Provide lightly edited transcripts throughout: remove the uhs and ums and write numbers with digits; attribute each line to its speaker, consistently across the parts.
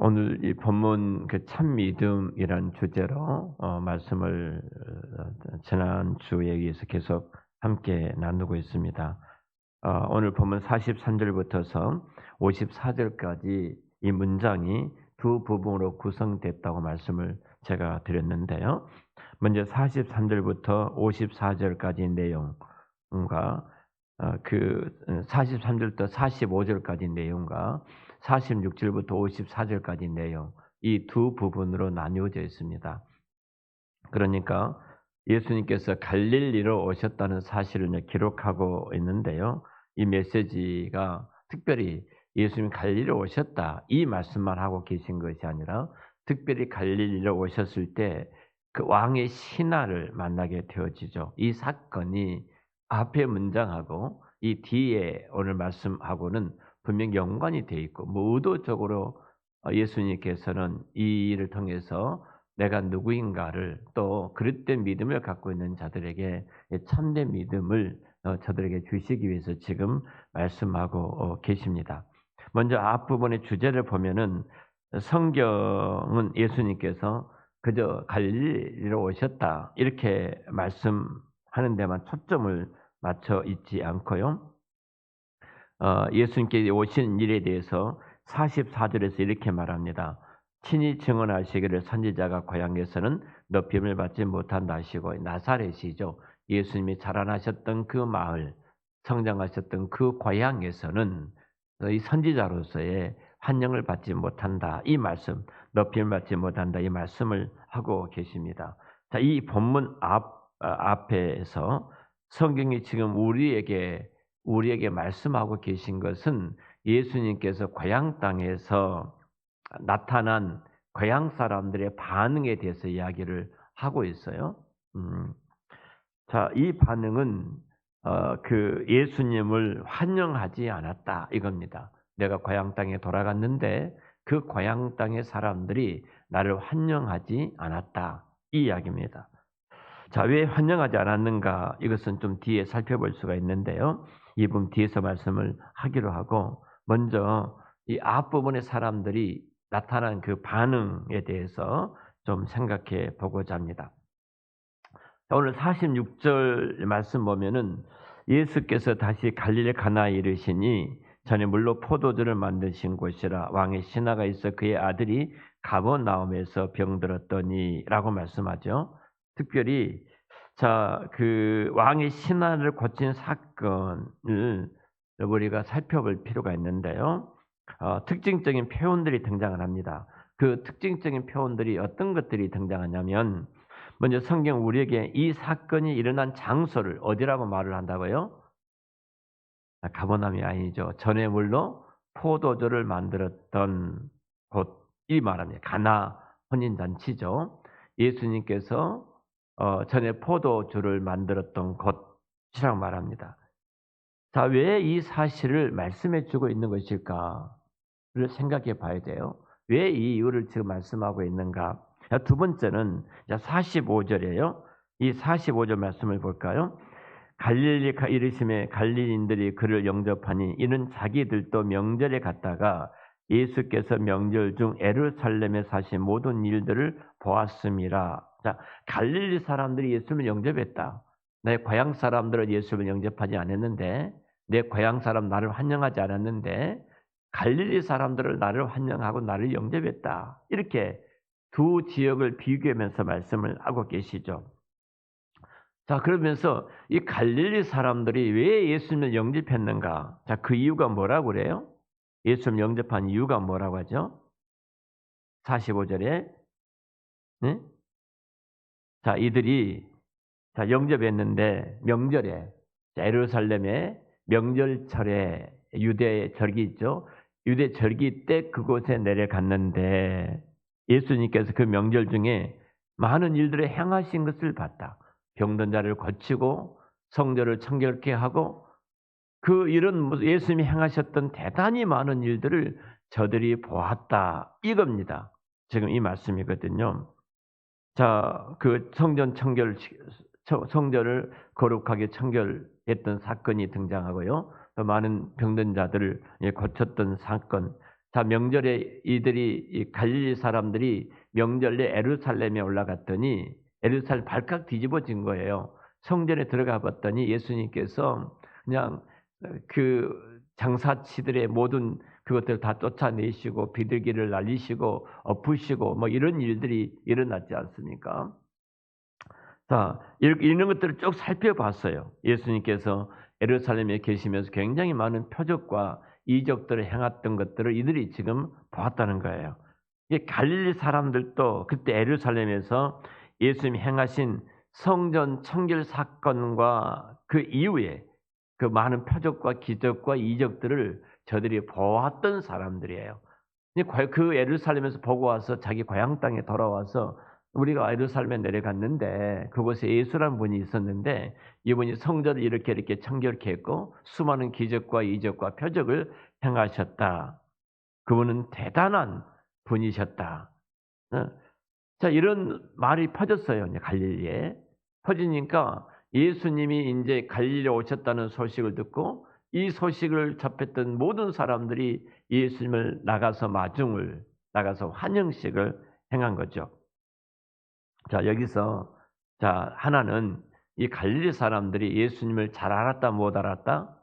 Speaker 1: 오늘 이 본문 그 참 믿음이란 주제로 말씀을 지난 주에 의해서 계속 함께 나누고 있습니다. 오늘 본문 43절부터서 54절까지 이 문장이 두 부분으로 구성됐다고 말씀을 제가 드렸는데요. 먼저 43절부터 54절까지 내용과 그 43절부터 45절까지 내용과 46절부터 54절까지 내용, 이 두 부분으로 나뉘어져 있습니다. 그러니까 예수님께서 갈릴리로 오셨다는 사실을 기록하고 있는데요. 이 메시지가 특별히 예수님 갈릴리로 오셨다 이 말씀만 하고 계신 것이 아니라 특별히 갈릴리로 오셨을 때 그 왕의 신하를 만나게 되어지죠. 이 사건이 앞의 문장하고 이 뒤에 오늘 말씀하고는 분명히 연관이 되어 있고 의도적으로 예수님께서는 이 일을 통해서 내가 누구인가를 또 그릇된 믿음을 갖고 있는 자들에게 참된 믿음을 저들에게 주시기 위해서 지금 말씀하고 계십니다. 먼저 앞부분의 주제를 보면은 성경은 예수님께서 그저 갈릴리로 오셨다 이렇게 말씀하는 데만 초점을 맞춰 있지 않고요. 예수님께 오신 일에 대해서 44절에서 이렇게 말합니다. 친히 증언하시기를 선지자가 고향에서는 높임을 받지 못한다 하시고 나사렛이죠. 예수님이 자라나셨던 그 마을, 성장하셨던 그 고향에서는 이 선지자로서의 환영을 받지 못한다. 이 말씀, 높임을 받지 못한다. 이 말씀을 하고 계십니다. 자, 이 본문 앞에서 성경이 지금 우리에게 말씀하고 계신 것은 예수님께서 고향 땅에서 나타난 고향 사람들의 반응에 대해서 이야기를 하고 있어요. 자, 이 반응은 그 예수님을 환영하지 않았다 이겁니다. 내가 고향 땅에 돌아갔는데 그 고향 땅의 사람들이 나를 환영하지 않았다 이 이야기입니다. 자, 왜 환영하지 않았는가? 이것은 좀 뒤에 살펴볼 수가 있는데요. 이 부분 뒤에서 말씀을 하기로 하고 먼저 이 앞부분의 사람들이 나타난 그 반응에 대해서 좀 생각해 보고자 합니다. 오늘 46절 말씀 보면은 예수께서 다시 갈릴리 가나에 이르시니 전에 물로 포도주를 만드신 곳이라 왕의 신하가 있어 그의 아들이 가버나움에서 병들었더니라고 말씀하죠. 특별히 그 왕의 신하를 고친 사건을 우리가 살펴볼 필요가 있는데요. 특징적인 표현들이 등장을 합니다. 그 특징적인 표현들이 어떤 것들이 등장하냐면 먼저 성경 우리에게 이 사건이 일어난 장소를 어디라고 말을 한다고요? 가버나움이 아니죠. 전에 물로 포도주를 만들었던 곳 이 말합니다. 가나 혼인잔치죠. 예수님께서 전에 포도주를 만들었던 곳이라고 말합니다. 자, 왜 이 사실을 말씀해 주고 있는 것일까를 생각해 봐야 돼요. 왜 이 이유를 지금 말씀하고 있는가? 두 번째는 45절이에요. 이 45절 말씀을 볼까요? 갈릴리 이르심에 갈릴리인들이 그를 영접하니 이는 자기들도 명절에 갔다가 예수께서 명절 중 예루살렘에 사신 모든 일들을 보았음이라. 자, 갈릴리 사람들이 예수를 영접했다. 내 고향 사람들은 예수를 영접하지 않았는데, 내 고향 사람 나를 환영하지 않았는데 갈릴리 사람들을 나를 환영하고 나를 영접했다. 이렇게 두 지역을 비교하면서 말씀을 하고 계시죠. 자, 그러면서 이 갈릴리 사람들이 왜 예수님을 영접했는가? 자, 그 이유가 뭐라고 그래요? 예수님을 영접한 이유가 뭐라고 하죠? 45절에 네? 자, 이들이 영접했는데 명절에 예루살렘의 명절철에 유대 절기 있죠. 유대 절기 때 그곳에 내려갔는데 예수님께서 그 명절 중에 많은 일들을 행하신 것을 봤다. 병든 자를 고치고 성전을 청결케 하고 그 이런 예수님이 행하셨던 대단히 많은 일들을 저들이 보았다. 이겁니다. 지금 이 말씀이거든요. 자, 그 성전을 거룩하게 청결했던 사건이 등장하고요. 또 많은 병든 자들을 고쳤던 사건. 자, 명절에 이 갈릴리 사람들이 명절에 예루살렘에 올라갔더니 예루살렘 발칵 뒤집어진 거예요. 성전에 들어가 봤더니 예수님께서 그냥 그 장사치들의 모든 그것들을 다 쫓아내시고 비둘기를 날리시고 엎으시고 뭐 이런 일들이 일어났지 않습니까? 자, 이런 것들을 쭉 살펴봤어요. 예수님께서 예루살렘에 계시면서 굉장히 많은 표적과 이적들을 행했던 것들을 이들이 지금 보았다는 거예요. 이 갈릴리 사람들도 그때 예루살렘에서 예수님이 행하신 성전 청결 사건과 그 이후에 그 많은 표적과 기적과 이적들을 저들이 보았던 사람들이에요. 그 예루살렘에서 보고 와서 자기 고향 땅에 돌아와서 우리가 예루살렘에 내려갔는데 그곳에 예수라는 분이 있었는데 이분이 성전을 이렇게 청결케 했고 수많은 기적과 이적과 표적을 행하셨다. 그분은 대단한 분이셨다. 어? 자, 이런 말이 퍼졌어요. 이제 갈릴리에. 퍼지니까 예수님이 이제 갈릴리에 오셨다는 소식을 듣고 이 소식을 접했던 모든 사람들이 예수님을 나가서 환영식을 행한 거죠. 자, 여기서 자, 하나는 이 갈릴리 사람들이 예수님을 잘 알았다 못 알았다?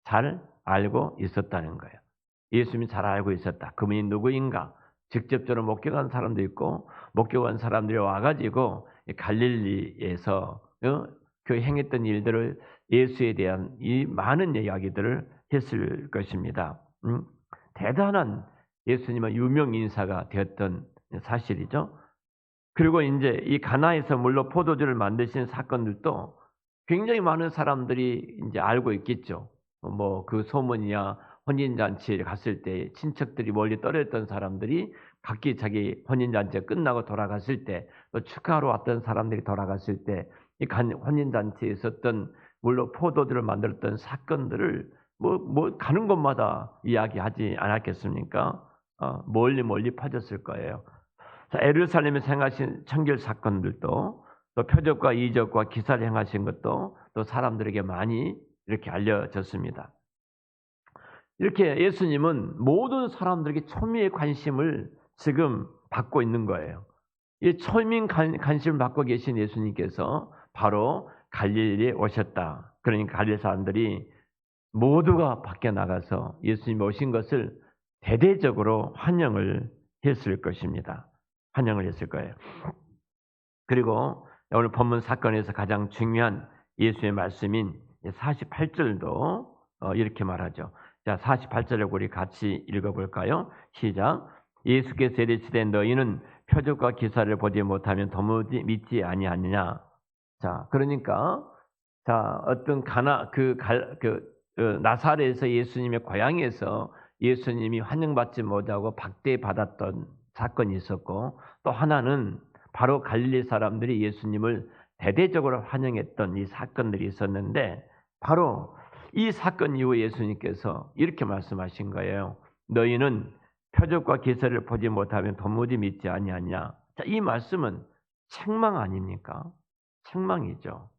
Speaker 1: 잘 알고 있었다는 거예요. 예수님이 잘 알고 있었다. 그분이 누구인가? 직접적으로 목격한 사람도 있고 목격한 사람들이 와가지고 갈릴리에서 그 행했던 일들을 예수에 대한 이 많은 이야기들을 했을 것입니다. 대단한 예수님의 유명 인사가 되었던 사실이죠. 그리고 이제 이 가나에서 물로 포도주를 만드신 사건들도 굉장히 많은 사람들이 이제 알고 있겠죠. 뭐 그 소문이야 혼인잔치에 갔을 때 친척들이 멀리 떨어졌던 사람들이 각기 자기 혼인잔치가 끝나고 돌아갔을 때 또 축하하러 왔던 사람들이 돌아갔을 때 이 혼인잔치에 있었던 물로 포도주를 만들었던 사건들을 뭐 가는 곳마다 이야기하지 않았겠습니까? 멀리 퍼졌을 거예요. 자, 예루살렘에서 행하신 청결 사건들도 또 표적과 이적과 기사를 행하신 것도 또 사람들에게 많이 이렇게 알려졌습니다. 이렇게 예수님은 모든 사람들에게 초미의 관심을 지금 받고 있는 거예요. 이 초미의 관심을 받고 계신 예수님께서 바로 갈릴리에 오셨다. 그러니까 갈릴리 사람들이 모두가 밖에 나가서 예수님이 오신 것을 대대적으로 환영을 했을 것입니다. 환영을 했을 거예요. 그리고 오늘 본문 사건에서 가장 중요한 예수의 말씀인 48절도 이렇게 말하죠. 자, 48절을 우리 같이 읽어볼까요? 시작. 예수께서 이르시되 너희는 표적과 기사를 보지 못하면 도무지 믿지 아니하느냐. 자, 그러니까 자, 어떤 나사렛에서 예수님의 고향에서 예수님이 환영받지 못하고 박대받았던 사건이 있었고 또 하나는 바로 갈릴리 사람들이 예수님을 대대적으로 환영했던 이 사건들이 있었는데 바로 이 사건 이후에 예수님께서 이렇게 말씀하신 거예요. 너희는 표적과 기사를 보지 못하면 도무지 믿지 아니하냐. 자, 이 말씀은 책망 아닙니까? 책망이죠.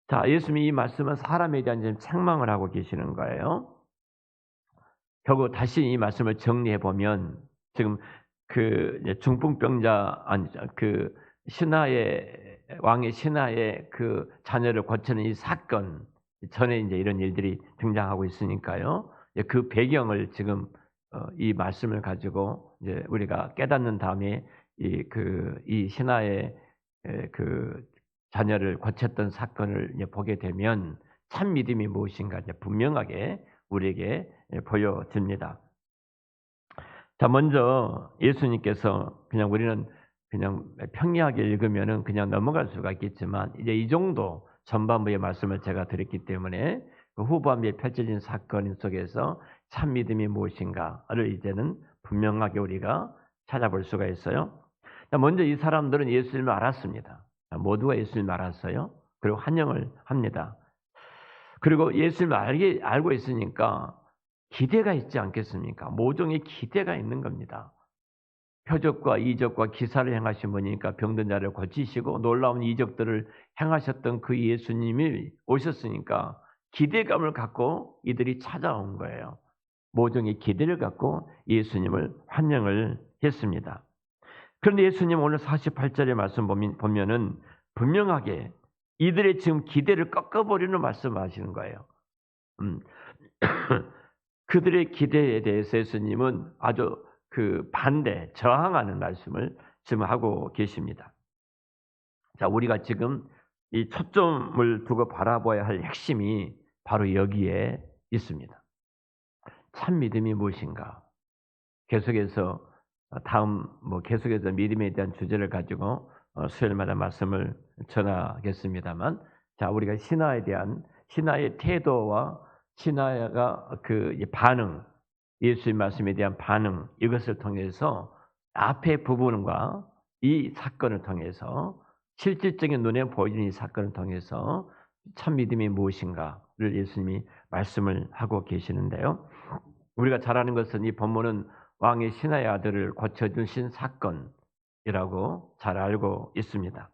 Speaker 1: 자, 예수님이 이 말씀은 사람에 대한 책망을 하고 계시는 거예요. 결국 다시 이 말씀을 정리해 보면 지금 그 중풍병자 그 왕의 신하의 그 자녀를 고치는 이 사건 전에 이제 이런 일들이 등장하고 있으니까요. 그 배경을 지금 이 말씀을 가지고 이제 우리가 깨닫는 다음에 이 신하의 그 자녀를 고쳤던 사건을 이제 보게 되면 참 믿음이 무엇인가 이제 분명하게 우리에게 보여집니다. 자, 먼저 예수님께서 우리는 그냥 평이하게 읽으면은 그냥 넘어갈 수가 있겠지만 이제 이 정도 전반부의 말씀을 제가 드렸기 때문에 그 후반부에 펼쳐진 사건 속에서 참 믿음이 무엇인가를 이제는 분명하게 우리가 찾아볼 수가 있어요. 자, 먼저 이 사람들은 예수님을 알았습니다. 모두가 예수님을 알았어요. 그리고 환영을 합니다. 그리고 예수님을 알고 있으니까 기대가 있지 않겠습니까? 모종의 기대가 있는 겁니다. 표적과 이적과 기사를 행하신 분이니까 병든 자를 고치시고 놀라운 이적들을 행하셨던 그 예수님이 오셨으니까 기대감을 갖고 이들이 찾아온 거예요. 모종의 기대를 갖고 예수님을 환영을 했습니다. 그런데 예수님 오늘 48절의 말씀 보면은 분명하게 이들의 지금 기대를 꺾어버리는 말씀하시는 거예요. 그들의 기대에 대해서 예수님은 아주 반대, 저항하는 말씀을 지금 하고 계십니다. 자, 우리가 지금 이 초점을 두고 바라봐야 할 핵심이 바로 여기에 있습니다. 참 믿음이 무엇인가? 계속해서 계속해서 믿음에 대한 주제를 가지고 수요일마다 말씀을 전하겠습니다만, 자, 우리가 신화의 태도와 신화가 반응, 예수의 말씀에 대한 반응, 이것을 통해서 앞의 부분과 이 사건을 통해서 실질적인 눈에 보이는 이 사건을 통해서 참 믿음이 무엇인가를 예수님이 말씀을 하고 계시는데요. 우리가 잘 아는 것은 이 본문은 왕의 신하의 아들을 고쳐주신 사건이라고 잘 알고 있습니다.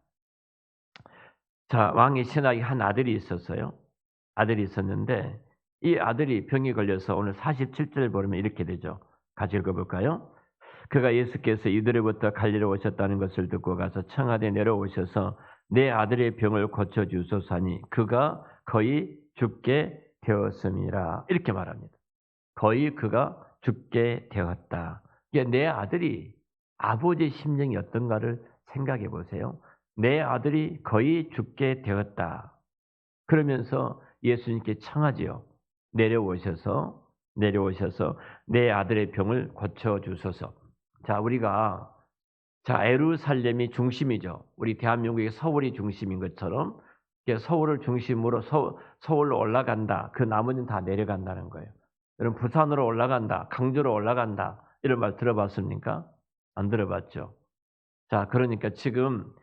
Speaker 1: 자, 왕의 신하의 한 아들이 있었어요. 아들이 있었는데 이 아들이 병이 걸려서 오늘 47절 보면 이렇게 되죠. 같이 읽어볼까요? 그가 예수께서 이들로부터 갈리러 오셨다는 것을 듣고 가서 청하되 내려오셔서 내 아들의 병을 고쳐주소서 하니 그가 거의 죽게 되었음이라. 이렇게 말합니다. 거의 그가 죽게 되었다. 내 아들이 아버지의 심정이 어떤가를 생각해 보세요. 내 아들이 거의 죽게 되었다. 그러면서 예수님께 청하지요. 내려오셔서 내 아들의 병을 고쳐주소서. 자, 우리가 예루살렘이 중심이죠. 우리 대한민국의 서울이 중심인 것처럼 서울을 중심으로 서울로 올라간다. 그 나머지는 다 내려간다는 거예요. 여러분 부산으로 올라간다, 강주로 올라간다 이런 말 들어봤습니까? 안 들어봤죠. 자, 그러니까 지금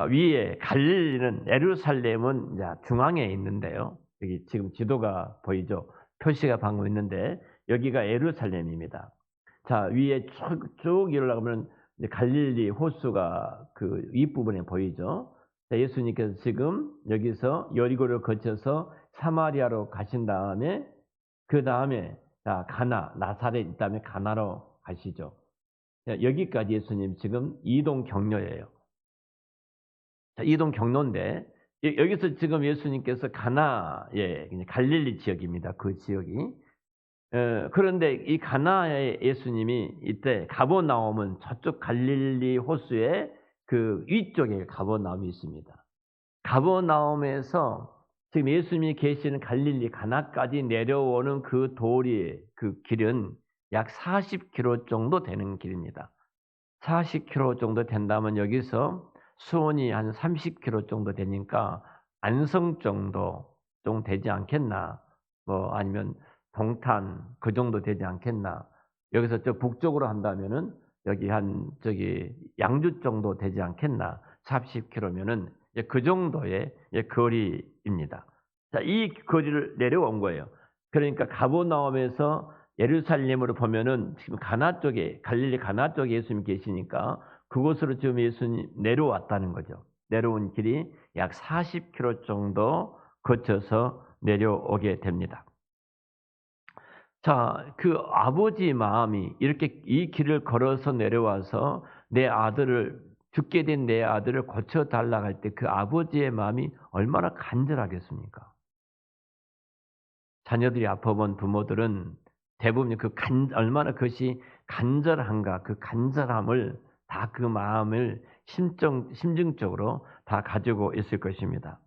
Speaker 1: 위에 갈릴리는 예루살렘은 이제 중앙에 있는데요. 여기 지금 지도가 보이죠? 표시가 방금 있는데 여기가 예루살렘입니다. 자, 위에 쭉 올라가면 갈릴리 호수가 그 윗부분에 보이죠? 자, 예수님께서 지금 여기서 여리고를 거쳐서 사마리아로 가신 다음에 그 다음에 나사렛 그다음에 가나로 가시죠. 여기까지 예수님 지금 이동 경로예요. 자, 이동 경로인데 여기서 지금 예수님께서 가나의 갈릴리 지역입니다. 그 지역이. 그런데 이 가나의 예수님이 이때 가버나움은 저쪽 갈릴리 호수의 그 위쪽에 가버나움이 있습니다. 가버나움에서 지금 예수님이 계시는 갈릴리 가나까지 내려오는 그 길은 약 40km 정도 되는 길입니다. 40km 정도 된다면 여기서 수원이 한 30km 정도 되니까 안성 정도 좀 되지 않겠나? 아니면 동탄 그 정도 되지 않겠나? 여기서 저 북쪽으로 한다면은 여기 양주 정도 되지 않겠나? 40km면은 그 정도의 거리입니다. 자, 이 거리를 내려온 거예요. 그러니까 가버나움에서 예루살렘으로 보면은 지금 갈릴리 가나 쪽에 예수님 계시니까 그곳으로 지금 예수님 내려왔다는 거죠. 내려온 길이 약 40km 정도 거쳐서 내려오게 됩니다. 자, 그 아버지 마음이 이렇게 이 길을 걸어서 내려와서 죽게 된 내 아들을 고쳐달라고 할 때 그 아버지의 마음이 얼마나 간절하겠습니까? 자녀들이 아파본 부모들은 대부분 얼마나 그것이 간절한가, 그 간절함을 그 마음을 심증적으로 다 가지고 있을 것입니다.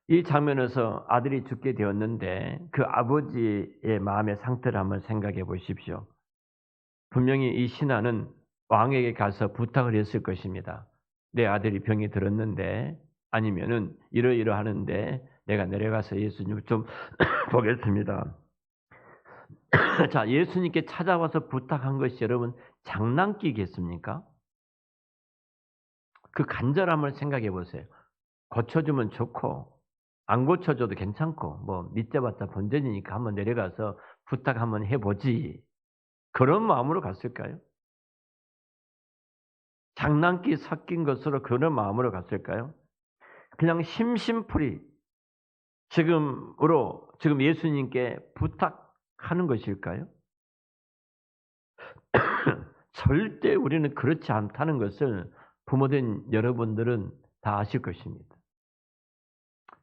Speaker 1: 이 장면에서 아들이 죽게 되었는데 그 아버지의 마음의 상태를 한번 생각해 보십시오. 분명히 이 신하는 왕에게 가서 부탁을 했을 것입니다. 내 아들이 병이 들었는데 아니면은 이러하는데 내가 내려가서 예수님을 좀 보겠습니다. 자, 예수님께 찾아와서 부탁한 것이 여러분 장난기겠습니까? 그 간절함을 생각해 보세요. 고쳐주면 좋고 안 고쳐줘도 괜찮고 믿자봤자 본전이니까 한번 내려가서 부탁 한번 해보지. 그런 마음으로 갔을까요? 장난기 섞인 것으로 그런 마음으로 갔을까요? 그냥 심심풀이 지금 예수님께 하는 것일까요? 절대 우리는 그렇지 않다는 것을 부모된 여러분들은 다 아실 것입니다.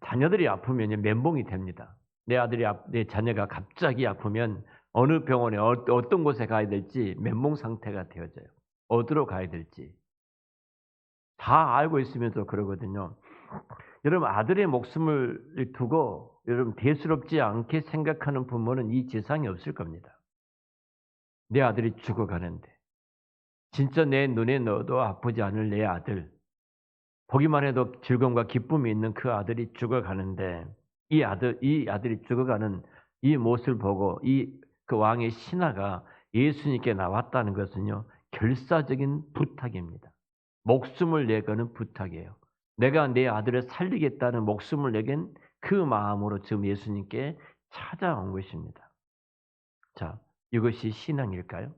Speaker 1: 자녀들이 아프면요 멘붕이 됩니다. 내 자녀가 갑자기 아프면 어느 병원에 어떤 곳에 가야 될지 멘붕 상태가 되어져요. 어디로 가야 될지. 다 알고 있으면서 그러거든요. 여러분 아들의 목숨을 두고 여러분 대수롭지 않게 생각하는 부모는 이 세상에 없을 겁니다. 내 아들이 죽어가는데 진짜 내 눈에 넣어도 아프지 않을 내 아들, 보기만 해도 즐거움과 기쁨이 있는 그 아들이 죽어가는데 이 아들이 죽어가는 이 모습을 보고 그 왕의 신하가 예수님께 나왔다는 것은요 결사적인 부탁입니다. 목숨을 내거는 부탁이에요. 내가 내 아들을 살리겠다는 목숨을 내겐 그 마음으로 지금 예수님께 찾아온 것입니다. 자, 이것이 신앙일까요?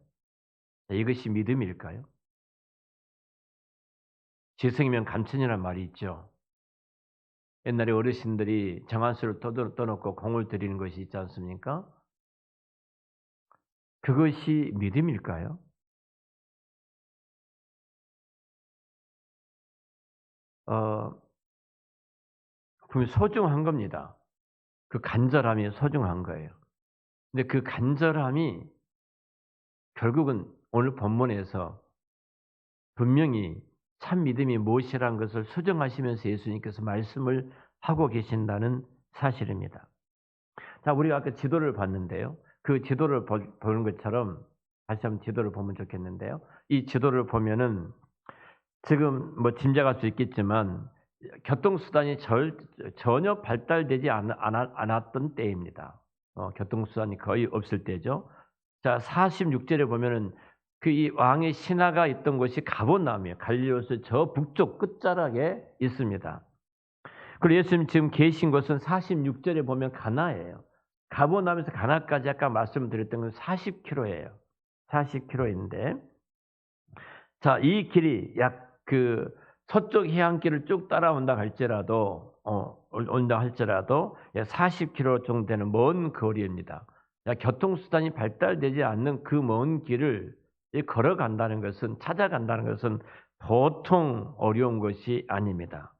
Speaker 1: 자, 이것이 믿음일까요? 지성이면 감천이라는 말이 있죠. 옛날에 어르신들이 정한수를 떠놓고 공을 들이는 것이 있지 않습니까? 그것이 믿음일까요? 어, 분명히 소중한 겁니다. 그 간절함이 소중한 거예요. 근데 그 간절함이 결국은 오늘 본문에서 분명히 참 믿음이 무엇이라는 것을 수정하시면서 예수님께서 말씀을 하고 계신다는 사실입니다. 자, 우리가 아까 지도를 봤는데요. 그 지도를 보는 것처럼 다시 한번 지도를 보면 좋겠는데요. 이 지도를 보면은 지금 뭐 짐작할 수 있겠지만 교통수단이 전혀 발달되지 않았던 때입니다. 교통수단이 거의 없을 때죠. 자, 46절에 보면은 그 이 왕의 신하가 있던 곳이 가버나움이에요. 갈릴리에서 저 북쪽 끝자락에 있습니다. 그리고 예수님 지금 계신 곳은 46절에 보면 가나예요. 가버나움에서 가나까지 아까 말씀드렸던 건 40km예요. 40km인데 자, 이 길이 약 그 서쪽 해안길을 쭉 따라온다 할지라도 온다 할지라도 약 40km 정도 되는 먼 거리입니다. 교통수단이 발달되지 않는 그 먼 길을 걸어간다는 것은 찾아간다는 것은 보통 어려운 것이 아닙니다.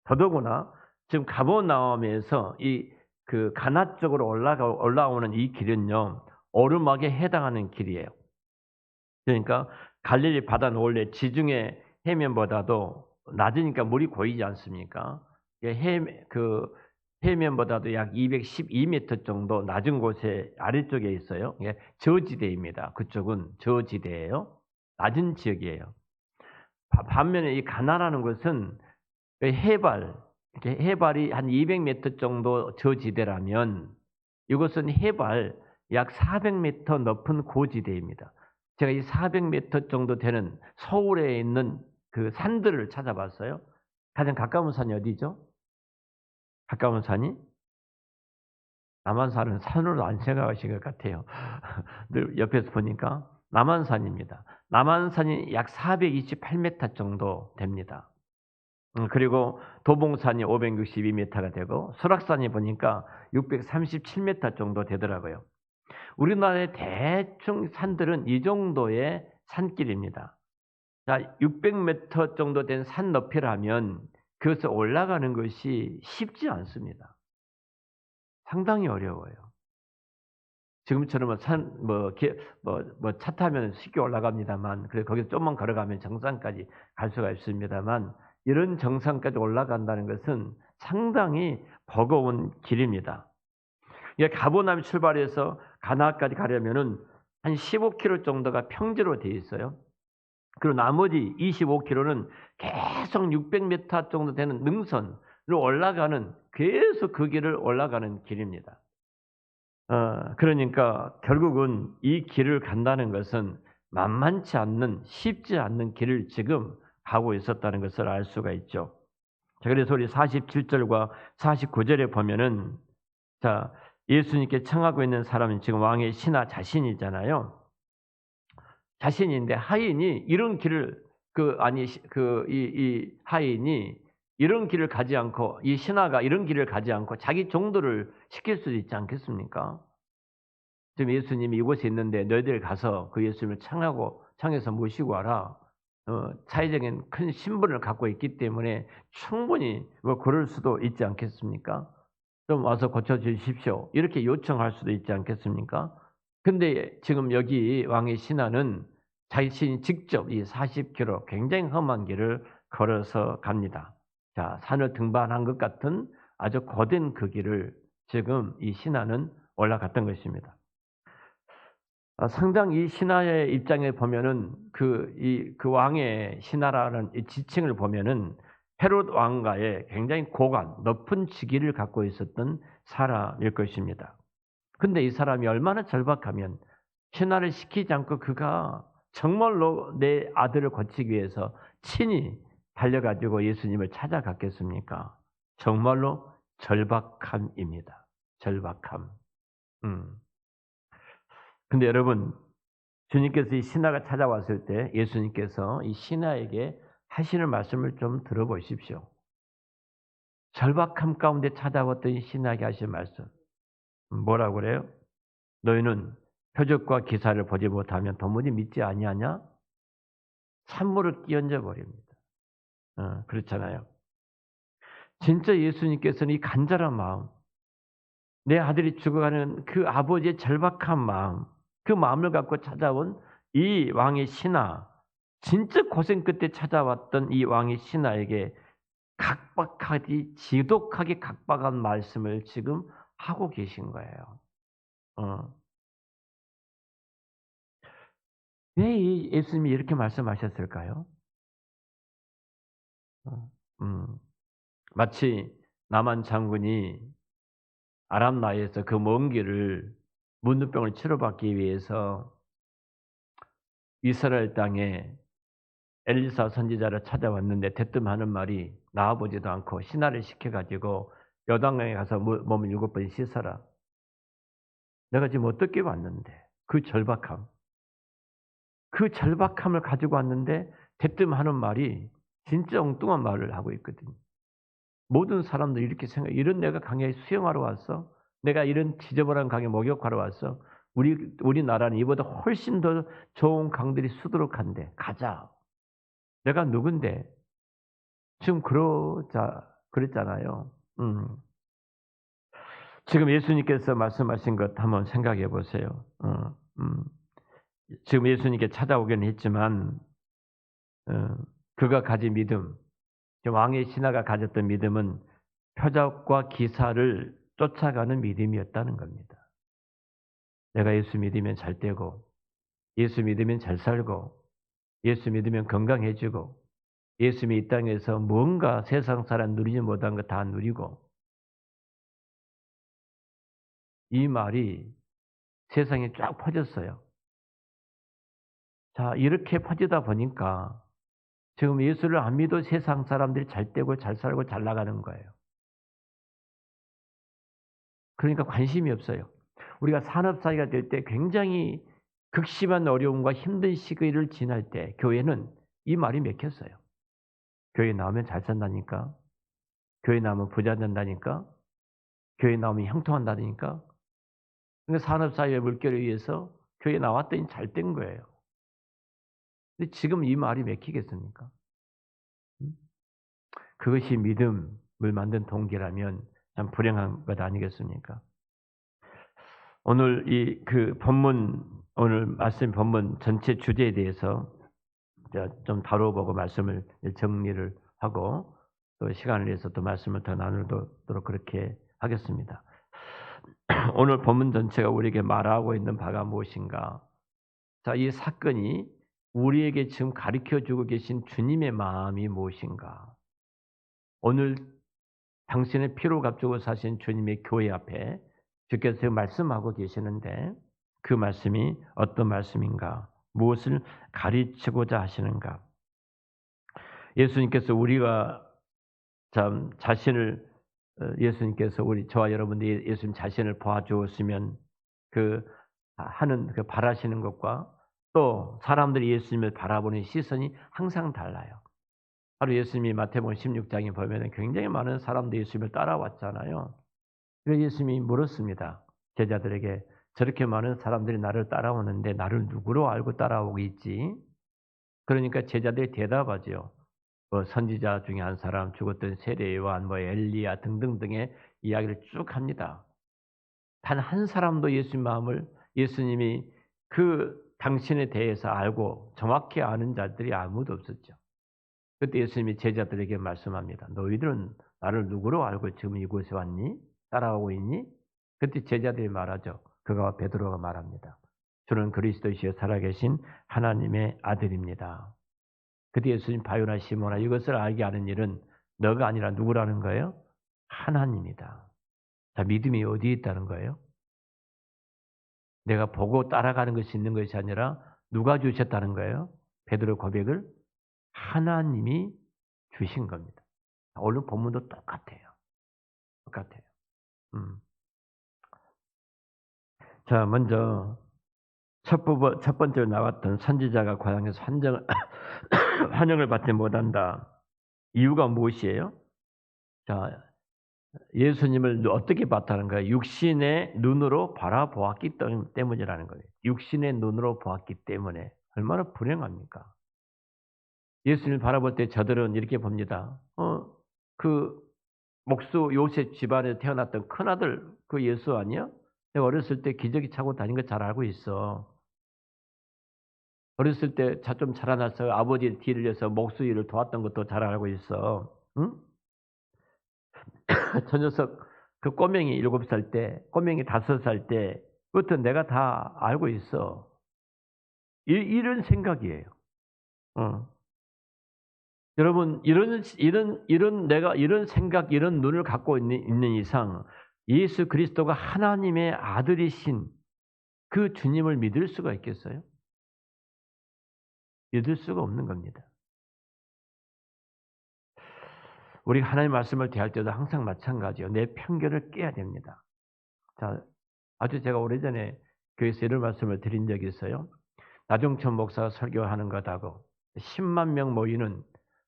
Speaker 1: 더더구나 지금 가버나움에서 이 그 가나 쪽으로 올라오는 이 길은요 오르막에 해당하는 길이에요. 그러니까 갈릴리 바다는 원래 지중해 해면보다도 낮으니까 물이 고이지 않습니까? 그 해면보다도 약 212m 정도 낮은 곳에 아래쪽에 있어요. 예, 저지대입니다. 그쪽은 저지대예요. 낮은 지역이에요. 반면에 이 가나라는 것은 그 이렇게 해발이 한 200m 정도 저지대라면 이것은 해발 약 400m 높은 고지대입니다. 제가 이 400m 정도 되는 서울에 있는 그 산들을 찾아봤어요. 가장 가까운 산이 어디죠? 가까운 산이? 남한산은 산으로 안 생각하신 것 같아요. 늘 옆에서 보니까 남한산입니다. 남한산이 약 428m 정도 됩니다. 그리고 도봉산이 562m가 되고 설악산이 보니까 637m 정도 되더라고요. 우리나라의 대충 산들은 이 정도의 산길입니다. 자, 600m 정도 된 산 높이라면 그것을 올라가는 것이 쉽지 않습니다. 상당히 어려워요. 지금처럼 차 타면 쉽게 올라갑니다만, 그래 거기서 좀만 걸어가면 정상까지 갈 수가 있습니다만, 이런 정상까지 올라간다는 것은 상당히 버거운 길입니다. 가버나움 출발해서 가나까지 가려면은 한 15km 정도가 평지로 되어 있어요. 그리고 나머지 25km는 계속 600m 정도 되는 능선으로 올라가는 계속 그 길을 올라가는 길입니다. 그러니까 결국은 이 길을 간다는 것은 만만치 않는 쉽지 않는 길을 지금 가고 있었다는 것을 알 수가 있죠. 자, 그래서 우리 47절과 49절에 보면은 자, 예수님께 청하고 있는 사람은 지금 왕의 신하 자신이잖아요. 자신인데 하인이 이런 길을 이 하인이 이런 길을 가지 않고 이 신하가 이런 길을 가지 않고 자기 종도를 시킬 수도 있지 않겠습니까? 지금 예수님이 이곳에 있는데 너희들 가서 그 예수님을 청해서 모시고 와라. 사회적인 큰 신분을 갖고 있기 때문에 충분히 뭐 그럴 수도 있지 않겠습니까? 좀 와서 고쳐 주십시오. 이렇게 요청할 수도 있지 않겠습니까? 근데 지금 여기 왕의 신하는 자신이 직접 이 40km 굉장히 험한 길을 걸어서 갑니다. 자, 산을 등반한 것 같은 아주 고된 그 길을 지금 이 신하는 올라갔던 것입니다. 상당히 이 신하의 입장에 보면은 그 왕의 신하라는 이 지칭을 보면은 헤롯 왕가의 굉장히 고관, 높은 직위를 갖고 있었던 사람일 것입니다. 근데 이 사람이 얼마나 절박하면 신하를 시키지 않고 그가 정말로 내 아들을 고치기 위해서 친히 달려가지고 예수님을 찾아갔겠습니까? 정말로 절박함입니다. 절박함. 근데 여러분, 주님께서 이 신하가 찾아왔을 때 예수님께서 이 신하에게 하시는 말씀을 좀 들어보십시오. 절박함 가운데 찾아왔던 이 신하에게 하신 말씀. 뭐라고 그래요? 너희는 표적과 기사를 보지 못하면 도무지 믿지 아니하냐? 산물을 끼얹어 버립니다. 그렇잖아요. 진짜 예수님께서는 이 간절한 마음, 내 아들이 죽어가는 그 아버지의 절박한 마음, 그 마음을 갖고 찾아온 이 왕의 신하, 진짜 고생 끝에 찾아왔던 이 왕의 신하에게 각박하디 지독하게 각박한 말씀을 지금 하고 계신 거예요. 왜 이 예수님이 이렇게 말씀하셨을까요? 음, 마치 나만 장군이 아람 나라에서 그 먼 길을 문둥병을 치료받기 위해서 이스라엘 땅에 엘리사 선지자를 찾아왔는데 대뜸 하는 말이 나와보지도 않고 신하를 시켜가지고 요단강에 가서 몸을 7번 씻어라. 내가 지금 어떻게 왔는데 그 절박함을 가지고 왔는데 대뜸 하는 말이 진짜 엉뚱한 말을 하고 있거든요. 모든 사람들이 이렇게 생각해. 이런 내가 강에 수영하러 왔어? 내가 이런 지저분한 강에 목욕하러 왔어? 우리나라는 이보다 훨씬 더 좋은 강들이 수두룩한데 가자. 내가 누군데? 지금 그랬잖아요. 지금 예수님께서 말씀하신 것 한번 생각해 보세요. 지금 예수님께 찾아오기는 했지만 그가 가진 믿음, 왕의 신하가 가졌던 믿음은 표적과 기사를 쫓아가는 믿음이었다는 겁니다. 내가 예수 믿으면 잘 되고, 예수 믿으면 잘 살고, 예수 믿으면 건강해지고, 예수 믿이 땅에서 뭔가 세상 사람 누리지 못한 거 다 누리고, 이 말이 세상에 쫙 퍼졌어요. 자, 이렇게 퍼지다 보니까 지금 예수를 안 믿어 세상 사람들이 잘 되고 잘 살고 잘 나가는 거예요. 그러니까 관심이 없어요. 우리가 산업사회가 될 때 굉장히 극심한 어려움과 힘든 시기를 지날 때 교회는 이 말이 맥혔어요. 교회 나오면 잘 산다니까. 교회 나오면 부자 된다니까. 교회 나오면 형통한다니까. 그러니까 산업사회의 물결에 의해서 교회 나왔더니 잘 된 거예요. 근데 지금 이 말이 맥히겠습니까? 그것이 믿음을 만든 동기라면 참 불행한 것 아니겠습니까? 오늘 오늘 말씀 본문 전체 주제에 대해서 좀 다뤄보고 말씀을 정리를 하고 또 시간을 내서 또 말씀을 더 나누도록 그렇게 하겠습니다. 오늘 본문 전체가 우리에게 말하고 있는 바가 무엇인가? 자, 이 사건이 우리에게 지금 가르쳐 주고 계신 주님의 마음이 무엇인가? 오늘 당신의 피로 값주고 사신 주님의 교회 앞에 주께서 말씀하고 계시는데 그 말씀이 어떤 말씀인가? 무엇을 가르치고자 하시는가? 예수님께서 우리가 참 예수님께서 저와 여러분들이 예수님 자신을 보아주었으면 하는 바라시는 것과 또 사람들이 예수님을 바라보는 시선이 항상 달라요. 바로 예수님이 마태복음 16장에 보면 굉장히 많은 사람들이 예수님을 따라왔잖아요. 그래서 예수님이 물었습니다. 제자들에게 저렇게 많은 사람들이 나를 따라오는데 나를 누구로 알고 따라오고 있지? 그러니까 제자들이 대답하죠. 뭐 선지자 중에 한 사람, 죽었던 세례요한, 뭐 엘리야 등등등의 이야기를 쭉 합니다. 단 한 사람도 예수님이 그 당신에 대해서 알고 정확히 아는 자들이 아무도 없었죠. 그때 예수님이 제자들에게 말씀합니다. 너희들은 나를 누구로 알고 지금 이곳에 왔니? 따라오고 있니? 그때 제자들이 말하죠. 그가 베드로가 말합니다. 주는 그리스도시여 살아계신 하나님의 아들입니다. 그때 예수님 바요나 시몬아 이것을 알게 하는 일은 너가 아니라 누구라는 거예요? 하나님이다. 자, 믿음이 어디에 있다는 거예요? 내가 보고 따라가는 것이 있는 것이 아니라 누가 주셨다는 거예요? 베드로 고백을 하나님이 주신 겁니다. 오늘 본문도 똑같아요. 똑같아요. 자, 먼저 첫 번째로 나왔던 선지자가 고향에서 환영을 받지 못한다. 이유가 무엇이에요? 자, 예수님을 어떻게 봤다는 거예요? 육신의 눈으로 바라보았기 때문이라는 거예요. 육신의 눈으로 보았기 때문에 얼마나 불행합니까? 예수님을 바라볼 때 저들은 이렇게 봅니다. 그 목수 요셉 집안에 태어났던 큰아들 그 예수 아니야? 내가 어렸을 때 기저귀 차고 다닌 거 잘 알고 있어. 어렸을 때 좀 자라나서 아버지 뒤를 이어서 목수 일을 도왔던 것도 잘 알고 있어. 응? 저 녀석 그 꼬맹이 7살 때, 꼬맹이 5살 때, 그것도 내가 다 알고 있어. 이런 생각이에요. 여러분, 내가 이런 생각, 이런 눈을 갖고 있는 이상, 예수 그리스도가 하나님의 아들이신 그 주님을 믿을 수가 있겠어요? 믿을 수가 없는 겁니다. 우리 하나님의 말씀을 대할 때도 항상 마찬가지요. 내 편견을 깨야 됩니다. 자, 아주 제가 오래전에 교회에서 이런 말씀을 드린 적이 있어요. 나종천 목사가 설교하는 것하고 10만 명 모이는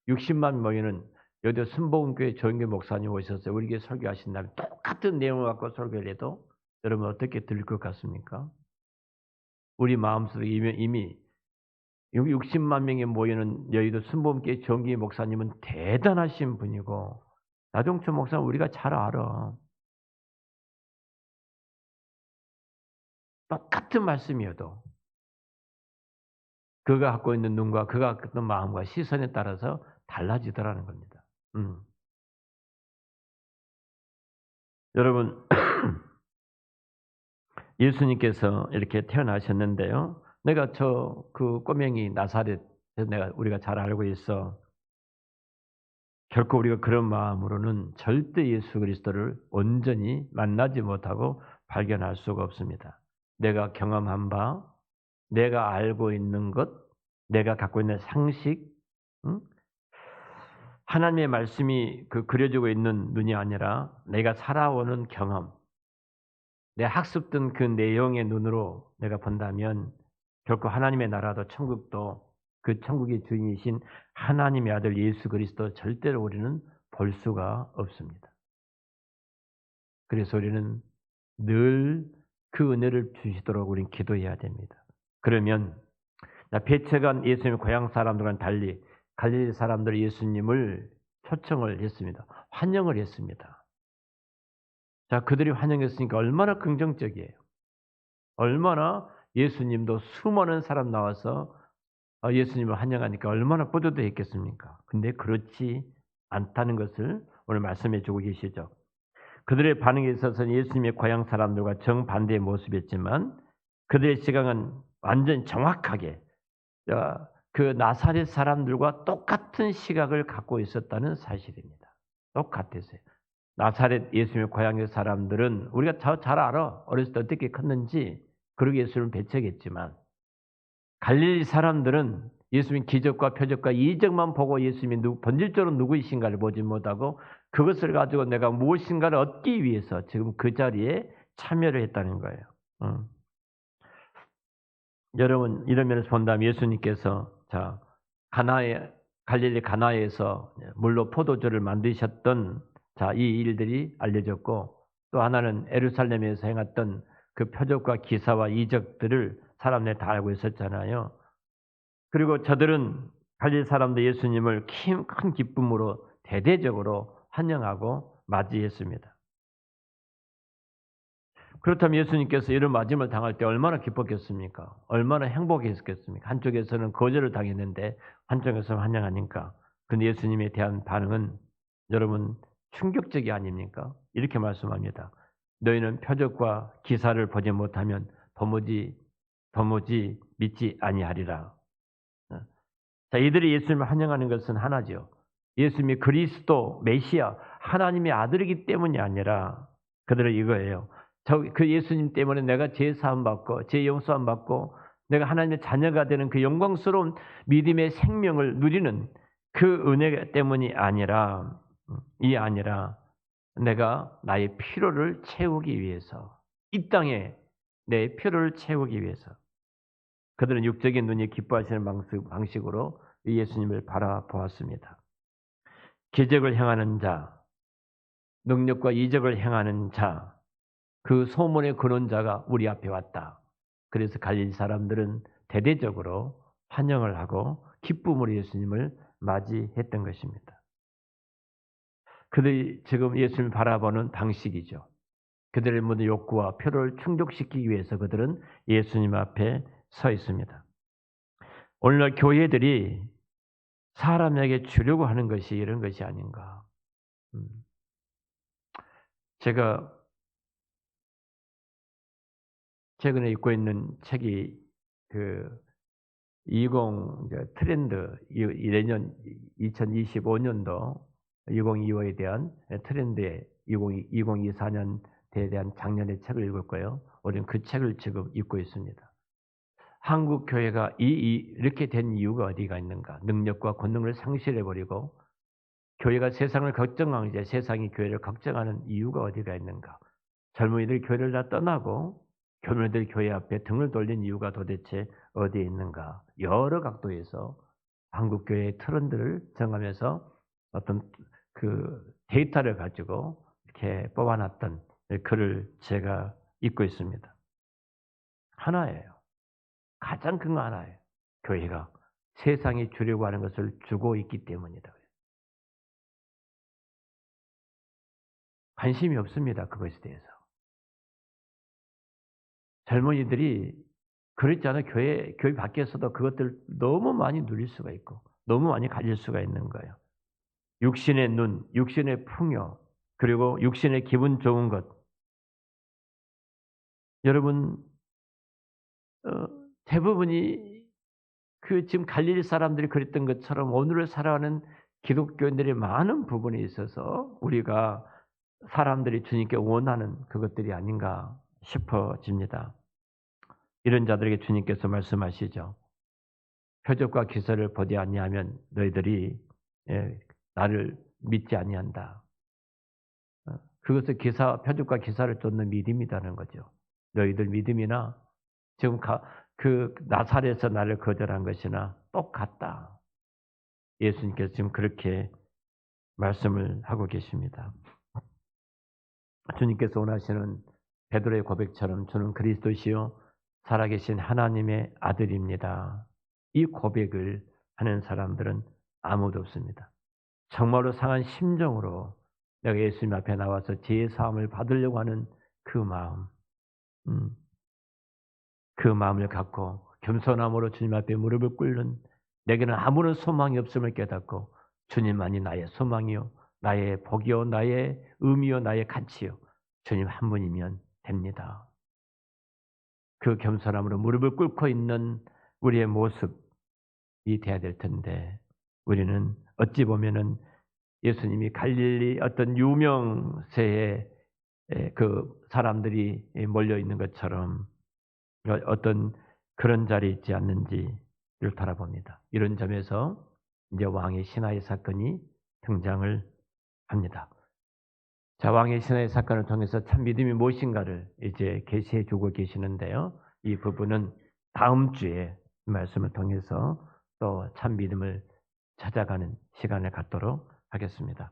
Speaker 1: 60만 모이는 여기 순복음교회 조영규 목사님 오셔서 우리 교회 설교하신다면 똑같은 내용을 갖고 설교를 해도 여러분 어떻게 들릴 것 같습니까? 우리 마음속에 이미 여기 60만 명이 모이는 여의도 순복음교회 조영규 목사님은 대단하신 분이고 나종천 목사는 우리가 잘 알아. 똑같은 말씀이어도 그가 갖고 있는 눈과 그가 갖고 있는 마음과 시선에 따라서 달라지더라는 겁니다. 여러분 예수님께서 이렇게 태어나셨는데요. 내가 그 꼬맹이 나사렛 우리가 잘 알고 있어. 결코 우리가 그런 마음으로는 절대 예수 그리스도를 온전히 만나지 못하고 발견할 수가 없습니다. 내가 경험한 바, 내가 알고 있는 것, 내가 갖고 있는 상식, 하나님의 말씀이 그려지고 있는 눈이 아니라 내가 살아오는 경험, 내 학습된 그 내용의 눈으로 내가 본다면 결코 하나님의 나라도 천국도 그 천국의 주인이신 하나님의 아들 예수 그리스도 절대로 우리는 볼 수가 없습니다. 그래서 우리는 늘 그 은혜를 주시도록 우리는 기도해야 됩니다. 그러면 배척한 예수님의 고향 사람들과는 달리 갈릴리 사람들이 예수님을 초청을 했습니다. 환영을 했습니다. 자, 그들이 환영했으니까 얼마나 긍정적이에요. 얼마나 예수님도 수많은 사람 나와서 예수님을 환영하니까 얼마나 뿌듯했겠습니까? 근데 그렇지 않다는 것을 오늘 말씀해 주고 계시죠. 그들의 반응에 있어서는 예수님의 고향 사람들과 정반대의 모습이었지만 그들의 시각은 완전 정확하게 그 나사렛 사람들과 똑같은 시각을 갖고 있었다는 사실입니다. 똑같았어요. 나사렛 예수님의 고향의 사람들은 우리가 잘 알아. 어렸을 때 어떻게 컸는지 그러게 예수님을 배척했지만 갈릴리 사람들은 예수님 기적과 표적과 이적만 보고 예수님이 본질적으로 누구이신가를 보지 못하고 그것을 가지고 내가 무엇인가를 얻기 위해서 지금 그 자리에 참여를 했다는 거예요. 여러분 이런 면에서 본다면 예수님께서 갈릴리 가나에서 물로 포도주를 만드셨던 이 일들이 알려졌고 또 하나는 예루살렘에서 행했던 그 표적과 기사와 이적들을 사람들이 다 알고 있었잖아요. 그리고 저들은 갈릴 사람들 예수님을 큰 기쁨으로 대대적으로 환영하고 맞이했습니다. 그렇다면 예수님께서 이런 맞이를 당할 때 얼마나 기뻤겠습니까? 얼마나 행복했겠습니까? 한쪽에서는 거절을 당했는데 한쪽에서는 환영하니까. 근데 예수님에 대한 반응은 여러분 충격적이 아닙니까? 이렇게 말씀합니다. 너희는 표적과 기사를 보지 못하면 도무지 믿지 아니하리라. 자, 이들이 예수님을 환영하는 것은 하나죠. 예수님이 그리스도 메시아 하나님의 아들이기 때문이 아니라 그들은 이거예요. 그 예수님 때문에 내가 죄 사함 받고 죄 용서함 받고 내가 하나님의 자녀가 되는 그 영광스러운 믿음의 생명을 누리는 그 은혜 때문이 아니라 내가 나의 필요를 채우기 위해서 이 땅에 내 필요를 채우기 위해서 그들은 육적인 눈이 기뻐하시는 방식으로 예수님을 바라보았습니다. 기적을 행하는 자, 능력과 이적을 행하는 자, 그 소문의 근원자가 우리 앞에 왔다. 그래서 갈릴리 사람들은 대대적으로 환영을 하고 기쁨으로 예수님을 맞이했던 것입니다. 그들이 지금 예수님을 바라보는 방식이죠. 그들의 모든 욕구와 필요를 충족시키기 위해서 그들은 예수님 앞에 서 있습니다. 오늘날 교회들이 사람에게 주려고 하는 것이 이런 것이 아닌가. 제가 최근에 읽고 있는 책이 그 20 트렌드 내년 2025년도 2025에 대한 트렌드의 2024년대에 대한 작년의 책을 읽었고요. 우리는 그 책을 지금 읽고 있습니다. 한국 교회가 이렇게 된 이유가 어디가 있는가? 능력과 권능을 상실해 버리고 교회가 세상을 걱정하는 이제 세상이 교회를 걱정하는 이유가 어디가 있는가? 젊은이들이 교회를 다 떠나고 교민들이 교회 앞에 등을 돌린 이유가 도대체 어디에 있는가? 여러 각도에서 한국 교회의 트렌드를 정하면서 어떤 그 데이터를 가지고 이렇게 뽑아놨던 글을 제가 읽고 있습니다. 하나예요. 가장 큰 거 하나예요. 교회가 세상이 주려고 하는 것을 주고 있기 때문이다. 관심이 없습니다. 그것에 대해서. 젊은이들이 그렇지 않아요. 교회 밖에서도 그것들 너무 많이 누릴 수가 있고 너무 많이 가질 수가 있는 거예요. 육신의 눈, 육신의 풍요, 그리고 육신의 기분 좋은 것. 여러분 대부분이 그 지금 갈릴리 사람들이 그랬던 것처럼 오늘을 살아가는 기독교인들의 많은 부분에 있어서 우리가 사람들이 주님께 원하는 그것들이 아닌가 싶어집니다. 이런 자들에게 주님께서 말씀하시죠. 표적과 기사를 보지 아니하면 너희들이 나를 믿지 아니한다. 그것은 표적과 기사를 쫓는 믿음이라는 거죠. 너희들 믿음이나 지금 그 나사렛에서 나를 거절한 것이나 똑같다. 예수님께서 지금 그렇게 말씀을 하고 계십니다. 주님께서 원하시는 베드로의 고백처럼 저는 그리스도시요 살아계신 하나님의 아들입니다. 이 고백을 하는 사람들은 아무도 없습니다. 정말로 상한 심정으로 내가 예수님 앞에 나와서 죄의 사함을 받으려고 하는 그 마음, 그 마음을 갖고 겸손함으로 주님 앞에 무릎을 꿇는 내게는 아무런 소망이 없음을 깨닫고 주님만이 나의 소망이요 나의 복이요 나의 의미요 나의 가치요 주님 한 분이면 됩니다. 그 겸손함으로 무릎을 꿇고 있는 우리의 모습이 돼야 될 텐데 우리는 어찌 보면은 예수님이 갈릴리 어떤 유명세에 그 사람들이 몰려 있는 것처럼 어떤 그런 자리에 있지 않는지를 바라봅니다. 이런 점에서 이제 왕의 신하의 사건이 등장을 합니다. 자, 왕의 신하의 사건을 통해서 참 믿음이 무엇인가를 이제 계시해 주고 계시는데요. 이 부분은 다음 주에 말씀을 통해서 또 참 믿음을 찾아가는 시간을 갖도록 하겠습니다.